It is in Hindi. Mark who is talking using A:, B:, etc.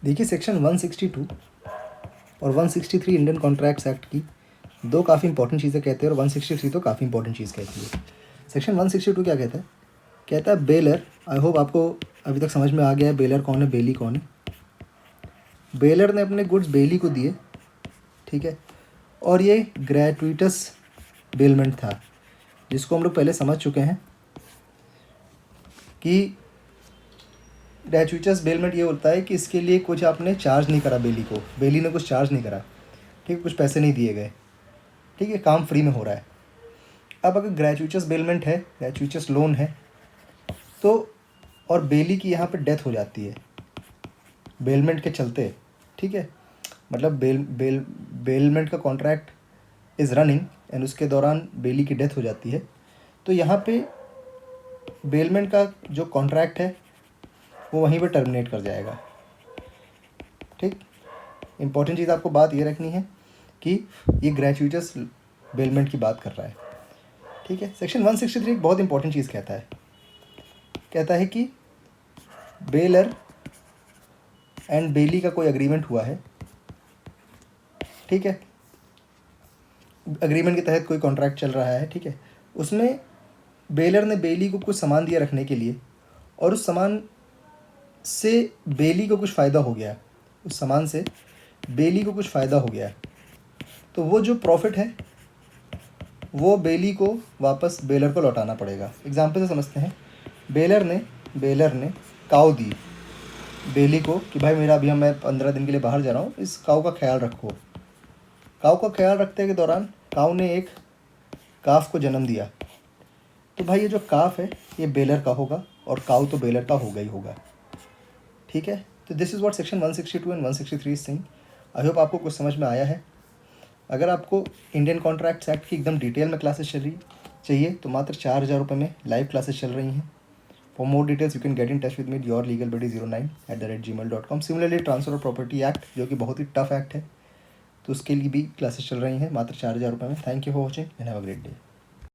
A: देखिए सेक्शन 162 और 163 इंडियन कॉन्ट्रैक्ट्स एक्ट की दो काफ़ी इंपॉर्टेंट चीज़ें कहते हैं और 163 तो काफ़ी इंपॉर्टेंट चीज़ कहती है। सेक्शन 162 क्या कहता है? कहता है बेलर, आई होप आपको अभी तक समझ में आ गया है बेलर कौन है, बेली कौन है। बेलर ने अपने गुड्स बेली को दिए, ठीक है, और ये ग्रेचुइटस बेलमेंट था, जिसको हम लोग पहले समझ चुके हैं कि ग्रेचुइटस बेलमेंट ये होता है कि इसके लिए कुछ आपने चार्ज नहीं करा बेली को, बेली ने कुछ चार्ज नहीं करा, ठीक है, कुछ पैसे नहीं दिए गए, ठीक है, काम फ्री में हो रहा है। अब अगर ग्रेचुइटस बेलमेंट है, ग्रेचुइटस लोन है, तो और बेली की यहाँ पे डेथ हो जाती है बेलमेंट के चलते, ठीक है, मतलब बेलमेंट का कॉन्ट्रैक्ट इज़ रनिंग एंड उसके दौरान बेली की डेथ हो जाती है, तो यहाँ पे बेलमेंट का जो कॉन्ट्रैक्ट है वो वहीं पे टर्मिनेट कर जाएगा। ठीक, इंपॉर्टेंट चीज़ आपको बात ये रखनी है कि ये ग्रेचुइटस बेलमेंट की बात कर रहा है, ठीक है। सेक्शन 163 एक बहुत इंपॉर्टेंट चीज़ कहता है कि बेलर एंड बेली का कोई एग्रीमेंट हुआ है, ठीक है, एग्रीमेंट के तहत कोई कॉन्ट्रैक्ट चल रहा है, ठीक है, उसमें बेलर ने बेली को कुछ सामान दिया रखने के लिए और उस सामान से बेली को कुछ फ़ायदा हो गया, उस सामान से बेली को कुछ फ़ायदा हो गया, तो वो जो प्रॉफिट है वो बेली को वापस बेलर को लौटाना पड़ेगा। एग्जाम्पल से समझते हैं, बेलर ने काऊ दी बेली को कि भाई मेरा अभी मैं 15 दिन के लिए बाहर जा रहा हूँ, इस काऊ का ख्याल रखो। काऊ का ख्याल रखते के दौरान काऊ ने एक काफ को जन्म दिया, तो भाई ये जो काफ है ये बेलर का होगा और काऊ तो बेलर का होगा ही होगा, ठीक है। तो this is what section 162 and 163 is saying. I hope आपको कुछ समझ में आया है। अगर आपको इंडियन कॉन्ट्रैक्ट्स एक्ट की एकदम डिटेल में क्लासेस चाहिए तो मात्र 4,000 रुपये में लाइव क्लासेस चल रही हैं। For more details you can get in touch with me yourlegalbuddy09@gmail.com। Similarly transfer of property act, जो कि बहुत ही टफ एक्ट है, तो उसके लिए भी क्लासेस चल रही हैं मात्र 4,000 रुपये में। Thank you for watching and have a great day.